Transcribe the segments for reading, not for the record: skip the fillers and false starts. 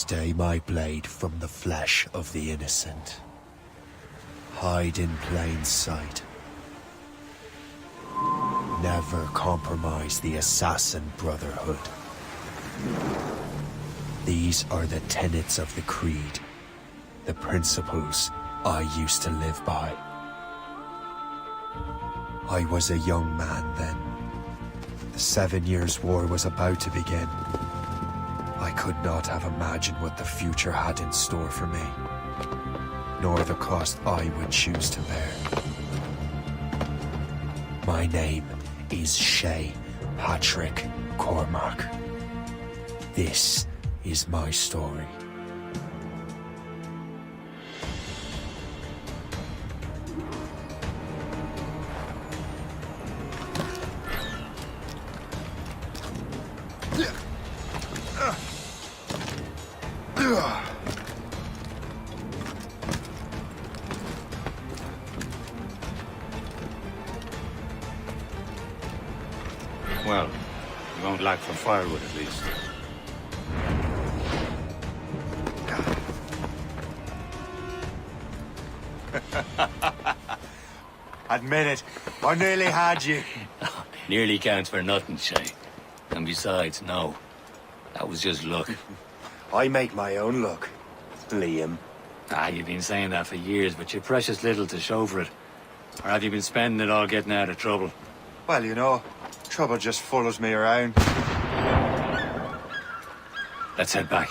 Stay my blade from the flesh of the innocent. Hide in plain sight. Never compromise the assassin brotherhood. These are the tenets of the creed, the principles I used to live by. I was a young man then. The 7 Years' War was about to begin. I could not have imagined what the future had in store for me, nor the cost I would choose to bear. My name is Shay Patrick Cormac. This is my story. Well, you won't lack for firewood at least. Admit it, I nearly had you. Nearly counts for nothing, Shay. And besides, no. That was just luck. I make my own luck, Liam. You've been saying that for years, but you're precious little to show for it. Or have you been spending it all getting out of trouble? Well, you know, trouble just follows me around. Let's head back.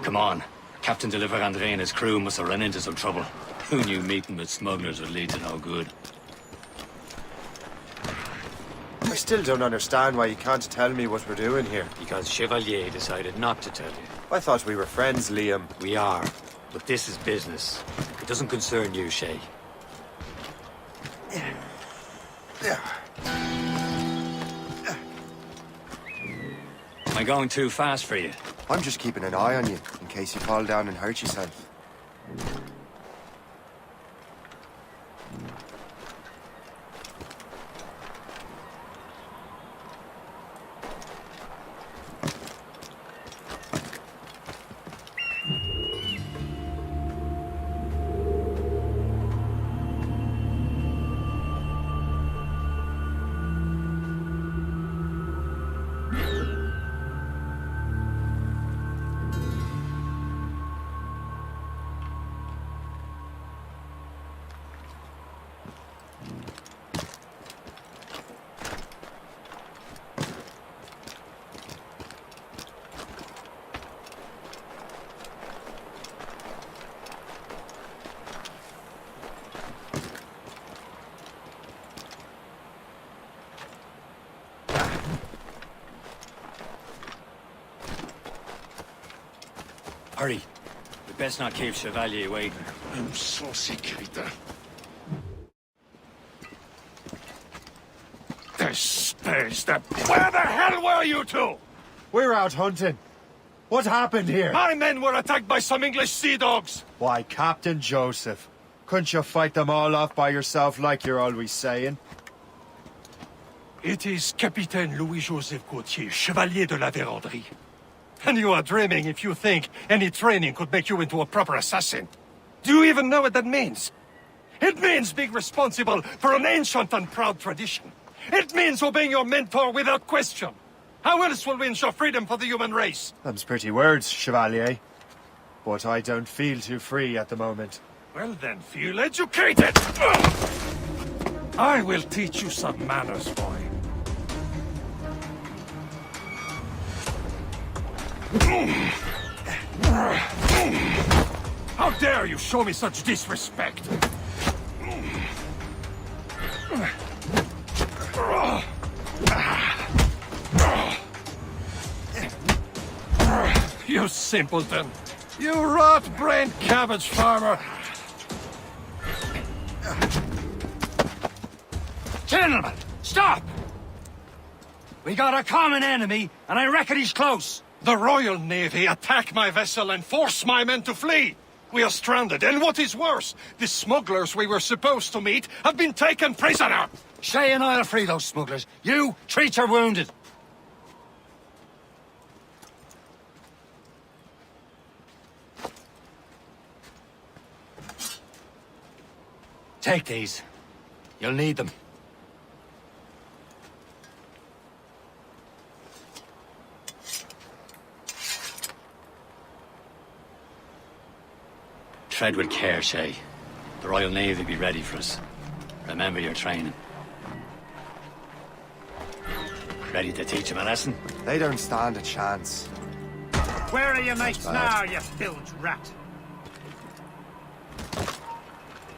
Come on. Captain Deliver Andre and his crew must have run into some trouble. Who knew meeting with smugglers would lead to no good? I still don't understand why you can't tell me what we're doing here. Because Chevalier decided not to tell you. I thought we were friends, Liam. We are. But this is business. It doesn't concern you, Shay. Am I going too fast for you? I'm just keeping an eye on you, in case you fall down and hurt yourself. Hurry. We best not keep Chevalier waiting. You saucy creature. Where the hell were you two? We're out hunting. What happened here? My men were attacked by some English sea dogs. Why, Captain Joseph, couldn't you fight them all off by yourself like you're always saying? It is Capitaine Louis-Joseph Gauthier, Chevalier de la Vérendrye. And you are dreaming if you think any training could make you into a proper assassin. Do you even know what that means? It means being responsible for an ancient and proud tradition. It means obeying your mentor without question. How else will we ensure freedom for the human race? Them's pretty words, Chevalier. But I don't feel too free at the moment. Well then, feel educated! I will teach you some manners, boy. How dare you show me such disrespect? You simpleton! You rot-brained cabbage farmer! Gentlemen, stop! We got a common enemy, and I reckon he's close. The Royal Navy attack my vessel and force my men to flee! We are stranded, and what is worse, the smugglers we were supposed to meet have been taken prisoner! Shay and I'll free those smugglers. You, treat your wounded. Take these. You'll need them. Tread with care, Shay. The Royal Navy will be ready for us. Remember your training. Ready to teach them a lesson? They don't stand a chance. Where are your mates now, you bilge rat?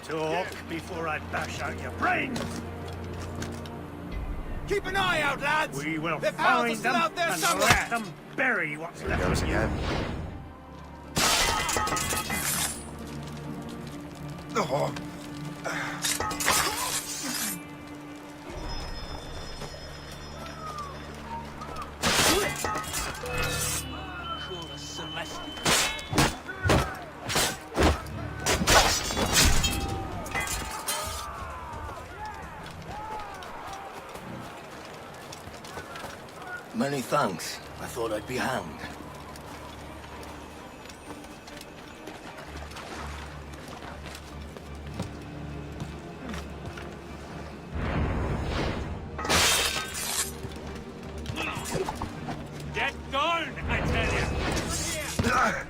Talk before I bash out your brains! Keep an eye out, lads! We will Their pals are find still them out there and somewhere! let them bury what's There left goes of you. again. Oh. Many thanks. I thought I'd be hanged. Get down, I tell you!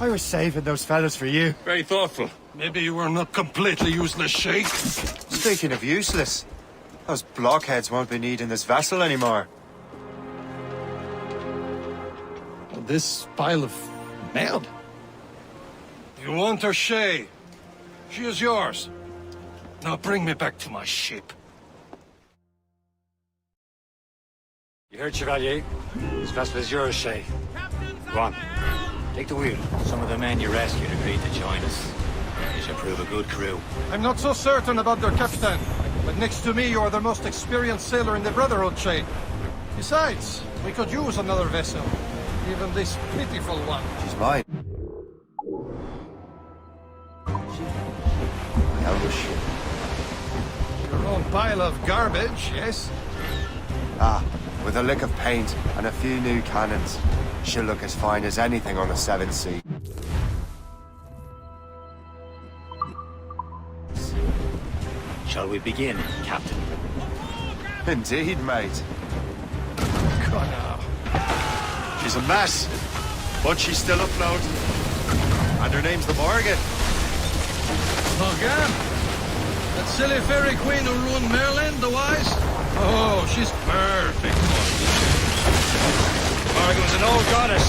I was saving those fellas for you. Very thoughtful. Maybe you were not completely useless, Shay. Speaking of useless, those blockheads won't be needing this vessel anymore. This pile of merde. You want her, Shay? She is yours. Now bring me back to my ship. You heard, Chevalier? This vessel is yours, Shay. Go on. Take the wheel. Some of the men you rescued agreed to join us. You should prove a good crew. I'm not so certain about their captain, but next to me you are the most experienced sailor in the Brotherhood, Shay. Besides, we could use another vessel. Even this pitiful one. She's mine. How was she? Your own pile of garbage, yes? Ah, with a lick of paint and a few new cannons, she'll look as fine as anything on the 7th sea. Shall we begin, Captain? Indeed, mate. Connor. She's a mess, but she's still afloat. And her name's the Morgan. Morgan? That silly fairy queen who ruined Merlin, the wise? Oh, she's perfect. Morrigan's an old goddess.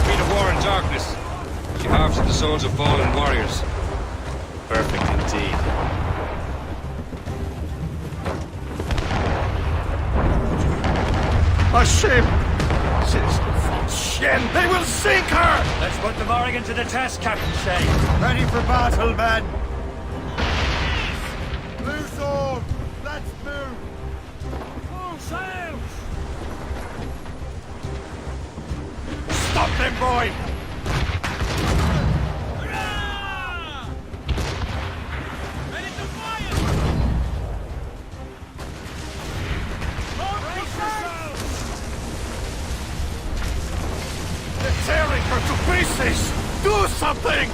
Queen of war and darkness. She harps at the souls of fallen warriors. Perfect indeed. A ship! Shit! They will sink her! Let's put the Morrigan to the test, Captain Shay. Ready for battle, men! Loose on! Let's move! Full sails! Stop them, boy! Ready to fire! Brace yourselves! They're tearing her to pieces! Do something!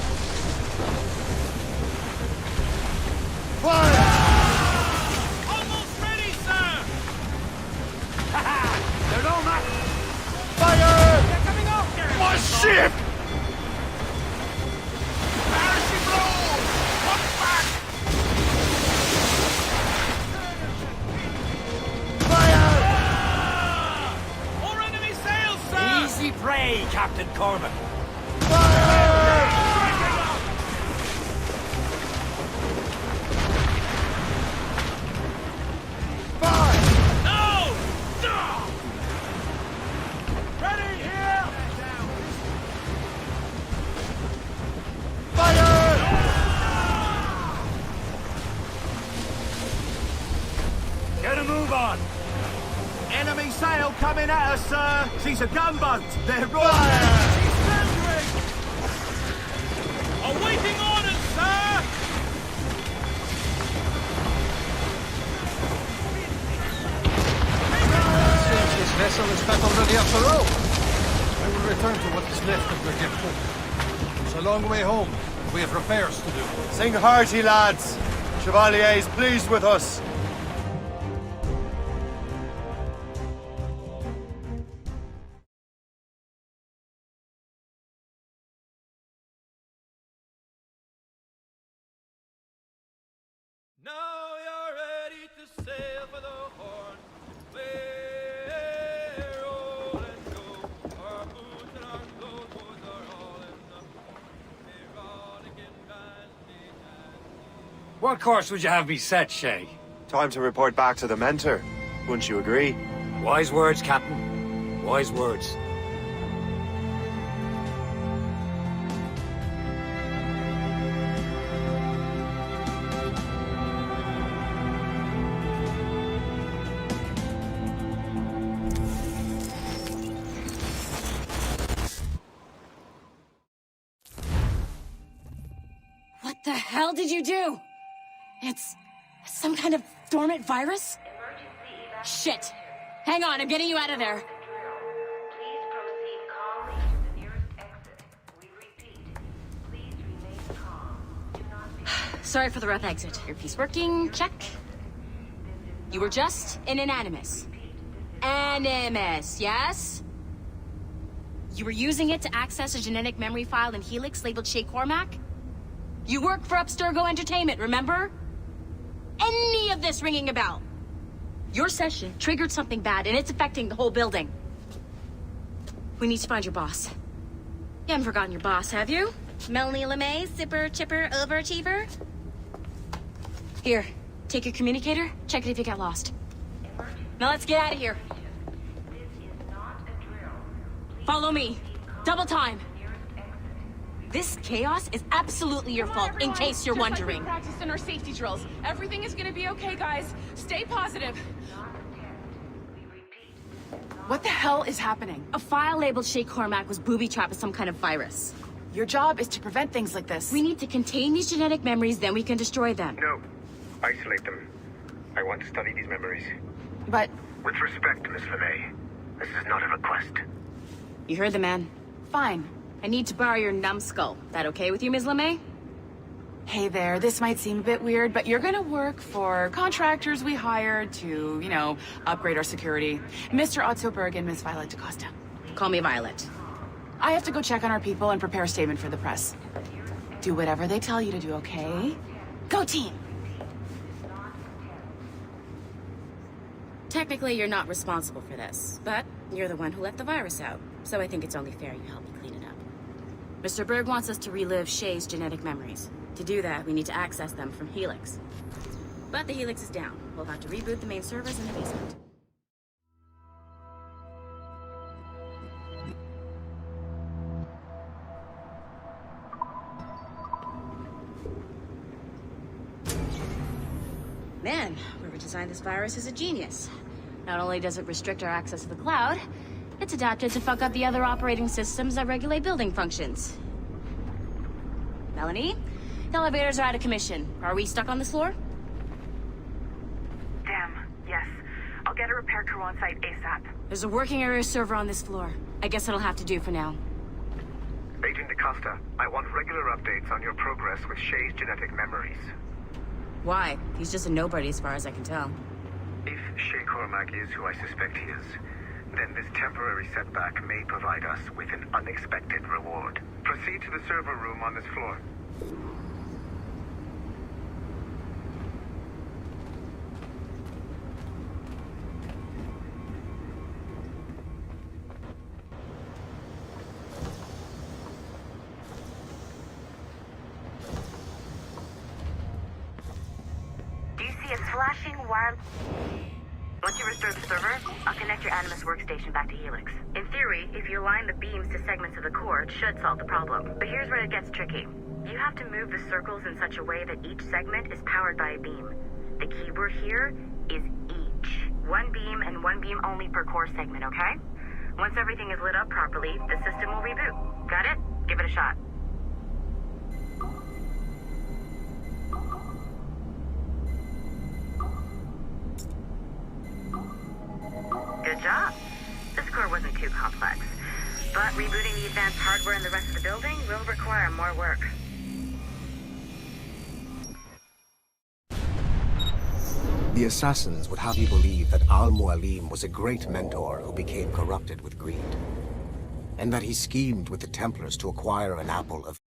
Fire! Almost ready, sir! They're no match. Fire! They're coming off there! My ship! Parachute roll! Come back! Fire! More enemy sails, sir! Easy prey, Captain Corbin. Fire! Fire! No! No! Ready here! Fire! Get a move on. Enemy sail coming at us, sir. She's a gunboat. They're Fire! right. She's thundering! Awaiting orders, sir! Seems this vessel is battle ready after all. I will return to what is left of their depot. It's a long way home. We have repairs to do. Sing hearty, lads! Chevalier's pleased with us. Now you're ready to sail for the horn. We're roll and go. Our boots and our clothes are all in the Erotic bandit and What course would you have me set, Shay? Time to report back to the mentor. Wouldn't you agree? Wise words, Captain. Wise words. What the hell did you do? It's some kind of dormant virus? Shit. Hang on, I'm getting you out of there. Please proceed calmly to the nearest exit. We repeat, please remain calm. Do not be... Sorry for the rough exit. Earpiece working, check. You were just in an animus. Animus, yes? You were using it to access a genetic memory file in Helix labeled Shay Cormac? You worked for Abstergo Entertainment, remember? Any of this ringing a bell? Your session triggered something bad, and it's affecting the whole building. We need to find your boss. You haven't forgotten your boss, have you? Melanie LeMay, zipper, chipper, overachiever? Here, take your communicator, check it if you get lost. Now let's get out of here. This is not a drill. Please Follow me. Double time. nearest exit. This chaos is absolutely your fault, in case you're wondering. We practiced in our safety drills. Everything is gonna be okay, guys. Stay positive. Not attempt. We repeat, not What the hell is happening? A file labeled Shay Cormac was booby-trapped with some kind of virus. Your job is to prevent things like this. We need to contain these genetic memories, then we can destroy them. No. Isolate them. I want to study these memories. But... With respect, Miss LeMay, this is not a request. You heard the man. fine. I need to borrow your numbskull. That okay with you, Ms. LeMay? Hey there, this might seem a bit weird, but you're gonna work for contractors we hired to, you know, upgrade our security. Mr. Ottoberg and Miss Violet DaCosta. Call me Violet. I have to go check on our people and prepare a statement for the press. Do whatever they tell you to do, okay? Go team! Technically, you're not responsible for this, but you're the one who let the virus out, so I think it's only fair you help me clean it up. Mr. Berg wants us to relive Shay's genetic memories. To do that, we need to access them from Helix. But the Helix is down. We'll have to reboot the main servers in the basement. Man, whoever designed this virus is a genius. Not only does it restrict our access to the cloud, it's adapted to fuck up the other operating systems that regulate building functions. Melanie? The elevators are out of commission. Are we stuck on this floor? Damn, yes. I'll get a repair crew on site ASAP. There's a working area server on this floor. I guess it'll have to do for now. Agent DaCosta, I want regular updates on your progress with Shay's genetic memories. Why? He's just a nobody as far as I can tell. If Shay Cormac is who I suspect he is, then this temporary setback may provide us with an unexpected reward. Proceed to the server room on this floor. Do you see a flashing wire? Once you restore the server, I'll connect your Animus workstation back to Helix. In theory, if you align the beams to segments of the core, it should solve the problem. But here's where it gets tricky. You have to move the circles in such a way that each segment is powered by a beam. The keyword here is each. One beam and one beam only per core segment, okay? Once everything is lit up properly, the system will reboot. Got it? Give it a shot. Good job. This core wasn't too complex, but rebooting the advanced hardware in the rest of the building will require more work. The assassins would have you believe that Al-Mualim was a great mentor who became corrupted with greed, and that he schemed with the Templars to acquire an apple of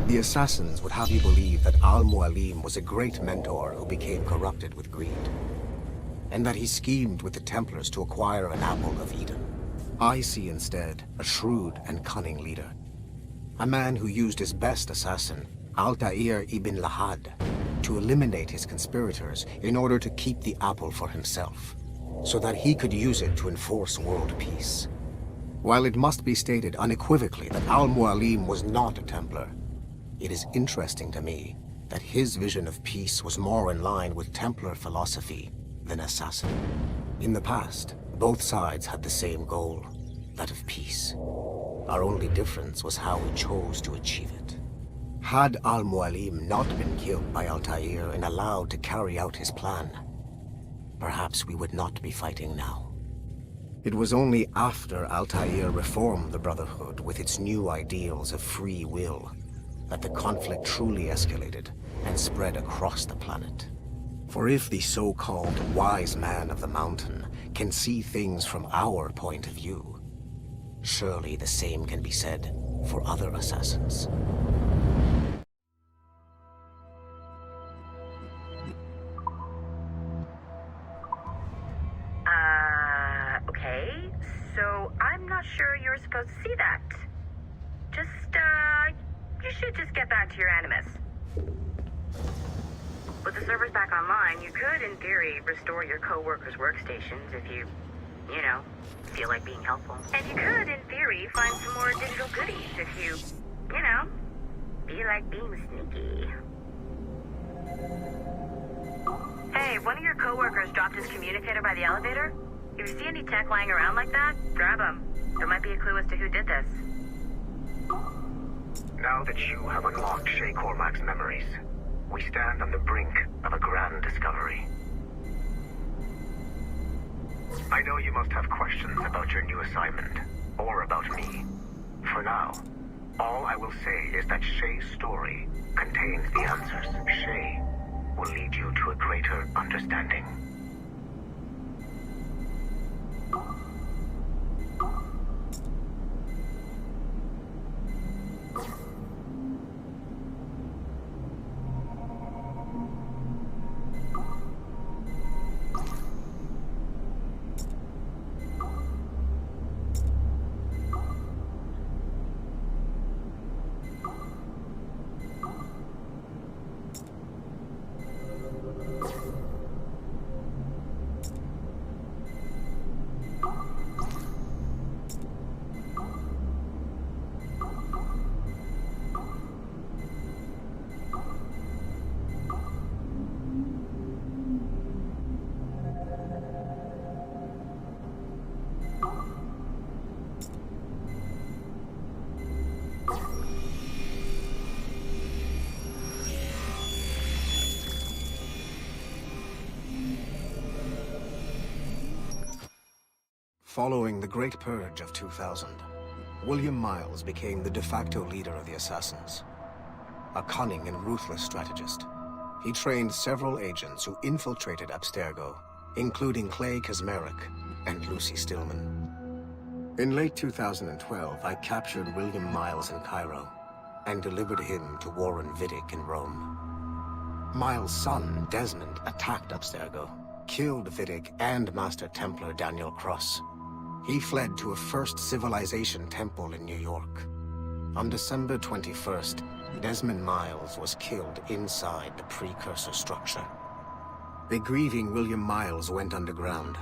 The assassins would have you believe that Al-Mualim was a great mentor who became corrupted with greed, and that he schemed with the Templars to acquire an apple of Eden. I see instead a shrewd and cunning leader, a man who used his best assassin, Altair ibn Lahad, to eliminate his conspirators in order to keep the apple for himself, so that he could use it to enforce world peace. While it must be stated unequivocally that Al-Mualim was not a Templar, it is interesting to me that his vision of peace was more in line with Templar philosophy than assassin. In the past, both sides had the same goal, that of peace. Our only difference was how we chose to achieve it. Had Al-Mualim not been killed by Altair and allowed to carry out his plan, perhaps we would not be fighting now. It was only after Altair reformed the Brotherhood with its new ideals of free will that the conflict truly escalated and spread across the planet. For if the so-called wise man of the mountain can see things from our point of view, surely the same can be said for other assassins. Okay. So I'm not sure you're supposed to see that. You should just get back to your Animus. With the servers back online, you could, in theory, restore your co-workers' workstations if you feel like being helpful. And you could, in theory, find some more digital goodies if you Be like being sneaky. Hey, one of your coworkers dropped his communicator by the elevator. If you see any tech lying around like that, grab him. There might be a clue as to who did this. Now that you have unlocked Shay Cormac's memories, we stand on the brink of a grand discovery. I know you must have questions about your new assignment, or about me. For now, all I will say is that Shay's story contains the answers. Shay will lead you to a greater understanding. Following the Great Purge of 2000, William Miles became the de facto leader of the Assassins. A cunning and ruthless strategist, he trained several agents who infiltrated Abstergo, including Clay Kazmarek and Lucy Stillman. In late 2012, I captured William Miles in Cairo and delivered him to Warren Vidic in Rome. Miles' son, Desmond, attacked Abstergo, killed Vidic and Master Templar Daniel Cross. He fled to a First Civilization temple in New York. On December 21st, Desmond Miles was killed inside the precursor structure. The grieving William Miles went underground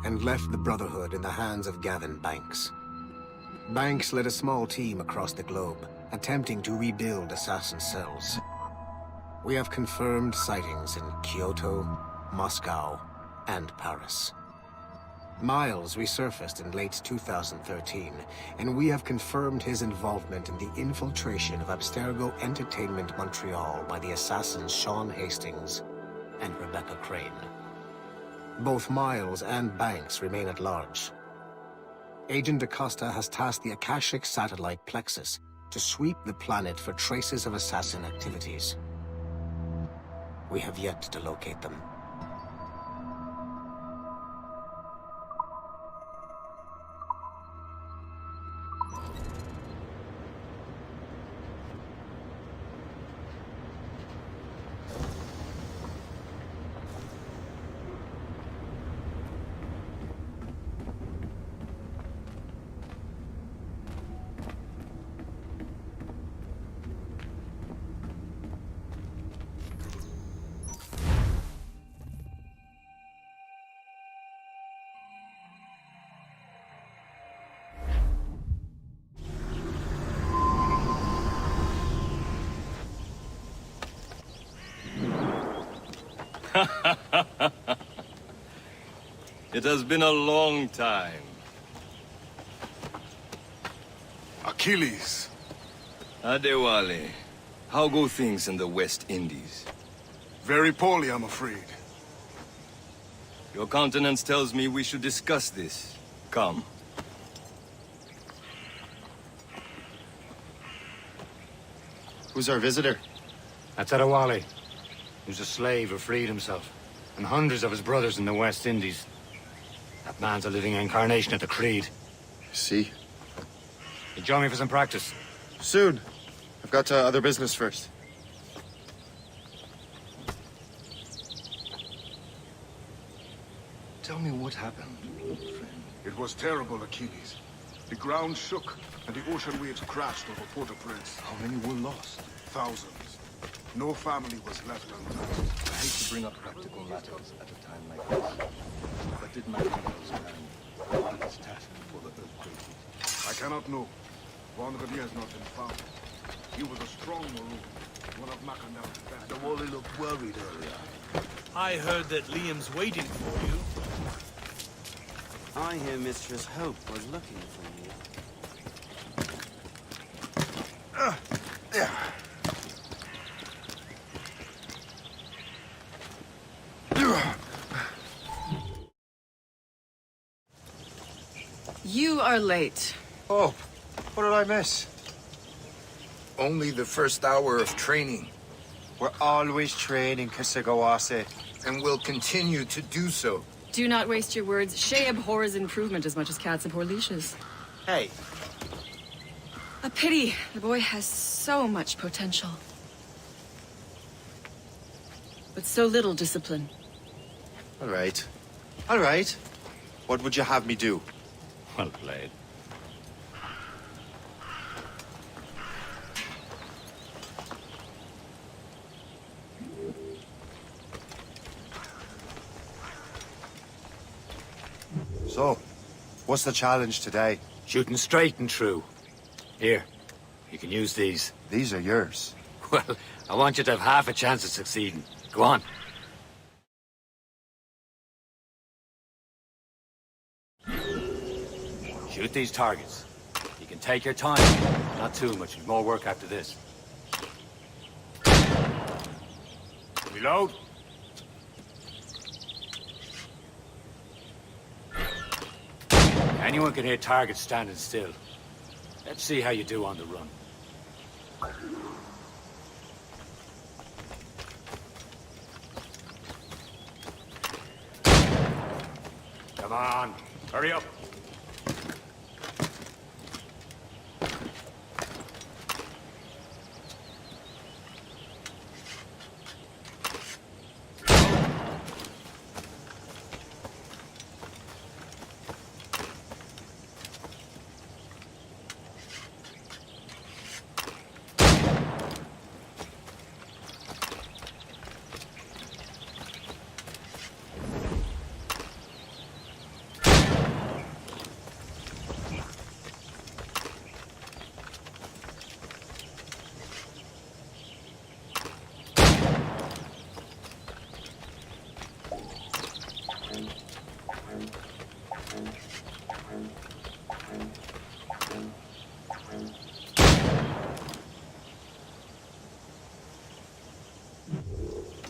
and left the Brotherhood in the hands of Gavin Banks. Banks led a small team across the globe, attempting to rebuild assassin cells. We have confirmed sightings in Kyoto, Moscow, and Paris. Miles resurfaced in late 2013, and we have confirmed his involvement in the infiltration of Abstergo Entertainment Montreal by the assassins Sean Hastings and Rebecca Crane. Both Miles and Banks remain at large. Agent Acosta has tasked the Akashic satellite Plexus to sweep the planet for traces of assassin activities. We have yet to locate them. It has been a long time. Achilles. Adewale, how go things in the West Indies? Very poorly, I'm afraid. Your countenance tells me we should discuss this. Come. Who's our visitor? That's Adewale. He was a slave who freed himself, and hundreds of his brothers in the West Indies. That man's a living incarnation of the Creed. See? You join me for some practice? Soon. I've got other business first. Tell me what happened, old friend. It was terrible, Achilles. The ground shook, and the ocean waves crashed over Port-au-Prince. How many were lost? Thousands. No family was left untouched. I hate to bring up practical matters at a time like this. But did my uncle's plan complete his task before the earthquake hit? I cannot know. Vendredi has not been found. He was a strong Maroon, one of Mackinac band. The Wally looked worried earlier. I heard that Liam's waiting for you. I hear Mistress Hope was looking for you. You are late. Oh, what did I miss? Only the first hour of training, We're always training, Kasagawase. and will continue to do so. Do not waste your words. Shay abhors improvement as much as cats abhor leashes. Hey, A pity. The boy has so much potential. But so little discipline. All right. All right. What would you have me do? Well played. So, what's the challenge today? Shooting straight and true. Here, you can use these. These are yours. Well, I want you to have half a chance of succeeding. Go on. Shoot these targets. You can take your time. Not too much. More work after this. Reload. Anyone can hit targets standing still. Let's see how you do on the run. Come on, hurry up.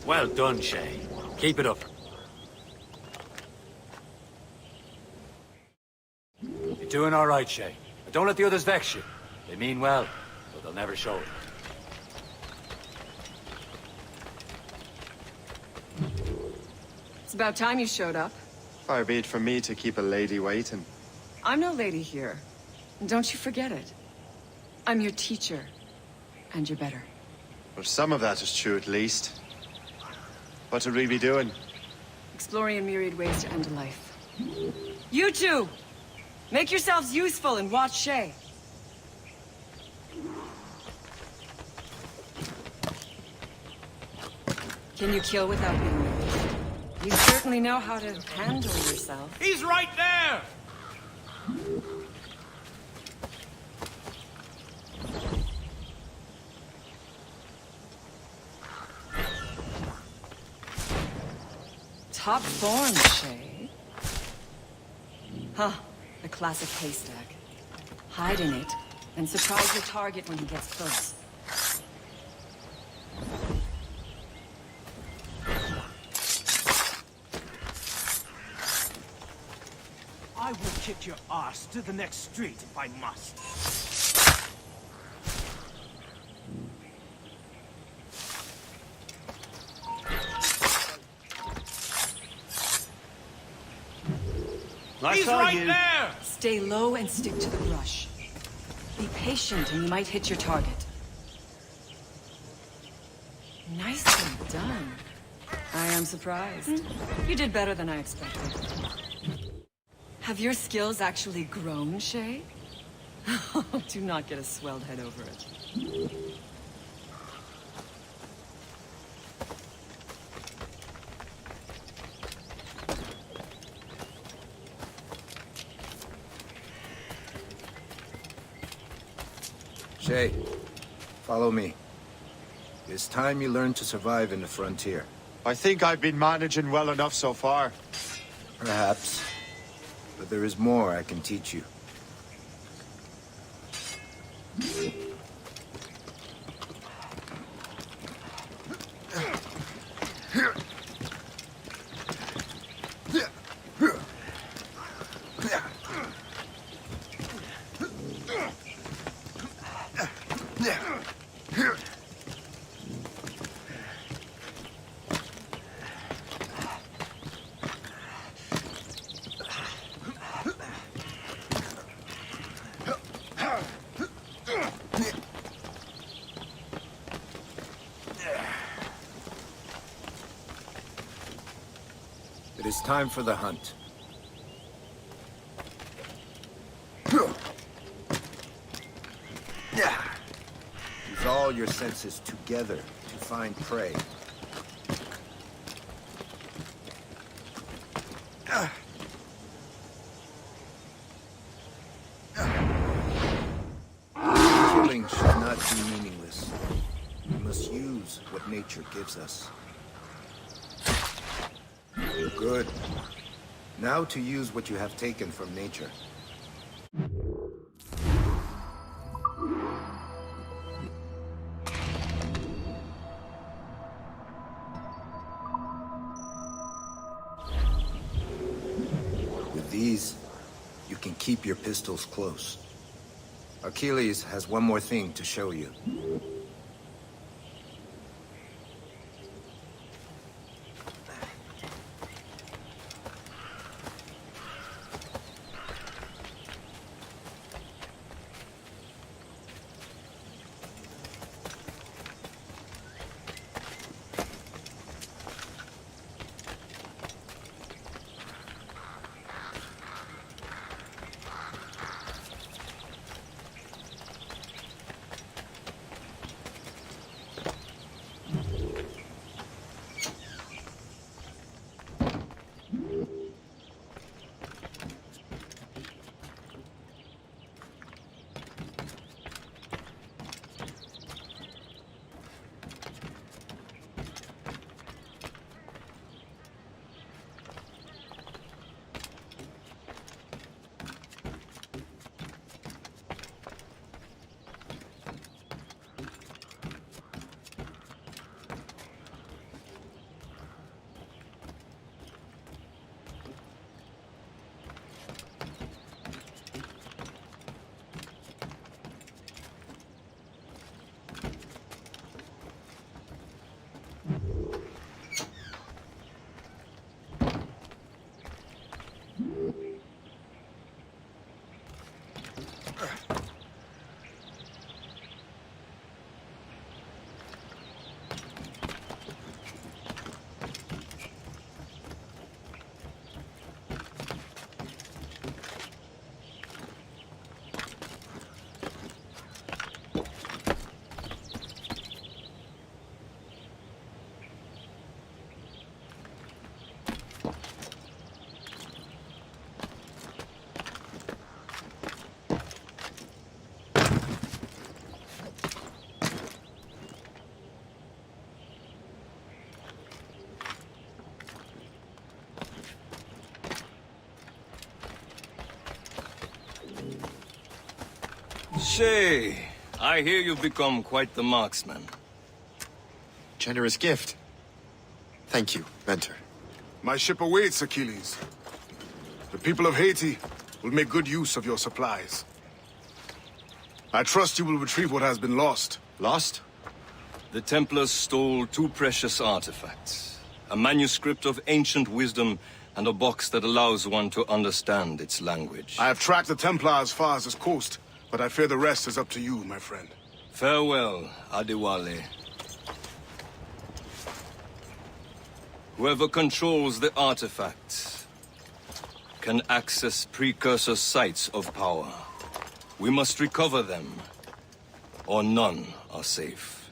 Well done, Shay. Keep it up. You're doing all right, Shay. But don't let the others vex you. They mean well, but they'll never show it. It's about time you showed up. Far be it from me to keep a lady waiting. I'm no lady here. Don't you forget it. I'm your teacher. And you're better. Well, some of that is true at least. What would we be doing? Exploring a myriad ways to end a life. You two! Make yourselves useful and watch Shay. Can you kill without being moved? You certainly know how to handle yourself. He's right there! Top form, Shay. Huh, the classic haystack. Hide in it, and surprise your target when he gets close. I will kick your ass to the next street if I must. He's right there! Stay low and stick to the brush. Be patient and you might hit your target. Nicely done. I am surprised. You did better than I expected. Have your skills actually grown, Shay? Do not get a swelled head over it. Shay, Follow me. It's time you learn to survive in the frontier. I think I've been managing well enough so far. Perhaps. But there is more I can teach you. It is time for the hunt. Use all your senses together to find prey. Killing should not be meaningless. We must use what nature gives us. Good. Now to use what you have taken from nature. With these, you can keep your pistols close. Achilles has one more thing to show you. Shay, I hear you've become quite the marksman. Generous gift. Thank you, mentor. My ship awaits, Achilles. The people of Haiti will make good use of your supplies. I trust you will retrieve what has been lost. Lost? The Templars stole two precious artifacts. A manuscript of ancient wisdom and a box that allows one to understand its language. I have tracked the Templar as far as this coast, but I fear the rest is up to you, my friend. Farewell, Adewale. Whoever controls the artifacts can access precursor sites of power. We must recover them, or none are safe.